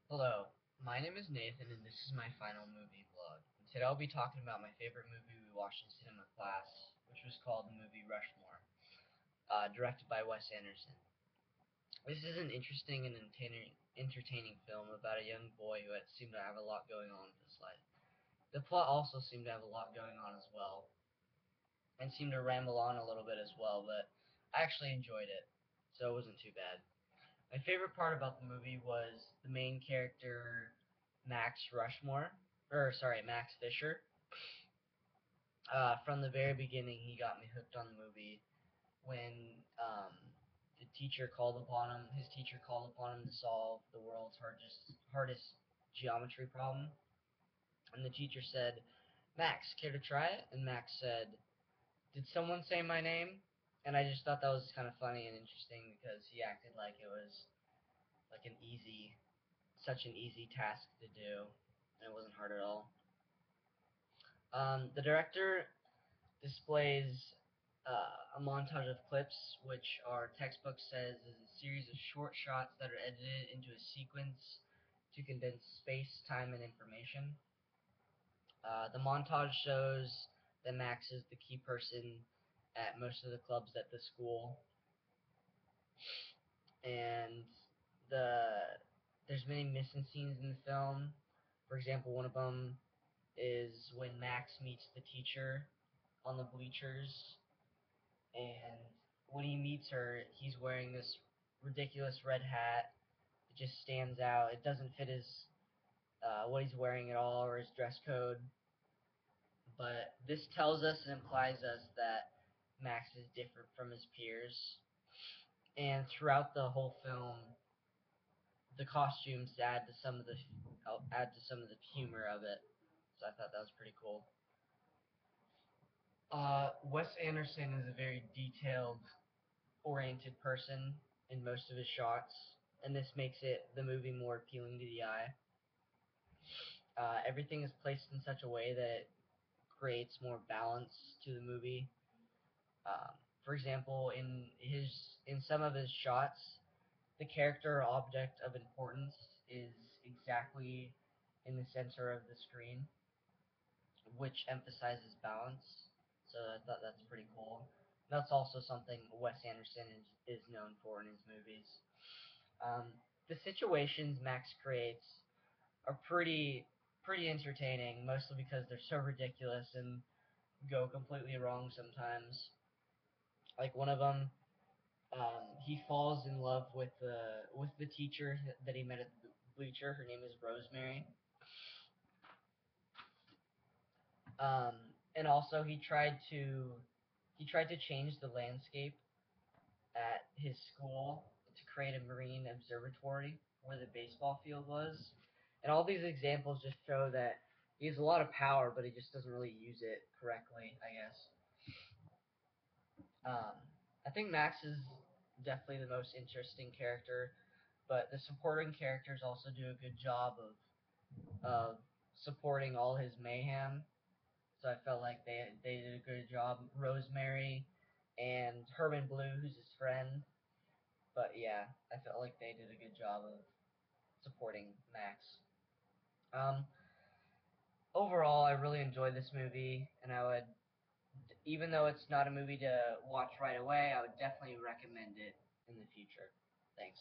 Hello, my name is Nathan and this is my final movie vlog. And today I'll be talking about my favorite movie we watched in cinema class, which was called the movie Rushmore, directed by Wes Anderson. This is an interesting and entertaining film about a young boy who had seemed to have a lot going on in his life. The plot also seemed to have a lot going on as well, and seemed to ramble on a little bit as well, but I actually enjoyed it, so it wasn't too bad. My favorite part about the movie was the main character, Max Fisher. From the very beginning, he got me hooked on the movie. When his teacher called upon him to solve the world's hardest geometry problem, and the teacher said, "Max, care to try it?" And Max said, "Did someone say my name?" And I just thought that was kind of funny and interesting because he acted like it was like such an easy task to do, and it wasn't hard at all. The director displays a montage of clips, which our textbook says is a series of short shots that are edited into a sequence to condense space, time, and information. The montage shows that Max is the key person at most of the clubs at the school, and the there's many missing scenes in the film. For example, one of them is when Max meets the teacher on the bleachers, and when he meets her, he's wearing this ridiculous red hat. It just stands out. It doesn't fit his what he's wearing at all or his dress code. But this tells us and implies us that Max is different from his peers. And throughout the whole film, the costumes add to some of the humor of it. So I thought that was pretty cool. Wes Anderson is a very detailed oriented person in most of his shots, and this makes the movie more appealing to the eye. Everything is placed in such a way that it creates more balance to the movie. For example, in some of his shots, the character or object of importance is exactly in the center of the screen, which emphasizes balance. So I thought that's pretty cool. That's also something Wes Anderson is known for in his movies. The situations Max creates are pretty entertaining, mostly because they're so ridiculous and go completely wrong sometimes. Like one of them, he falls in love with the teacher that he met at the bleacher. Her name is Rosemary. And also he tried to change the landscape at his school to create a marine observatory where the baseball field was. And all these examples just show that he has a lot of power, but he just doesn't really use it correctly, I guess. I think Max is definitely the most interesting character, but the supporting characters also do a good job of supporting all his mayhem. So I felt like they did a good job. Rosemary and Herman Blue, who's his friend. But yeah, I felt like they did a good job of supporting Max. Um, Overall, I really enjoyed this movie, and even though it's not a movie to watch right away, I would definitely recommend it in the future. Thanks.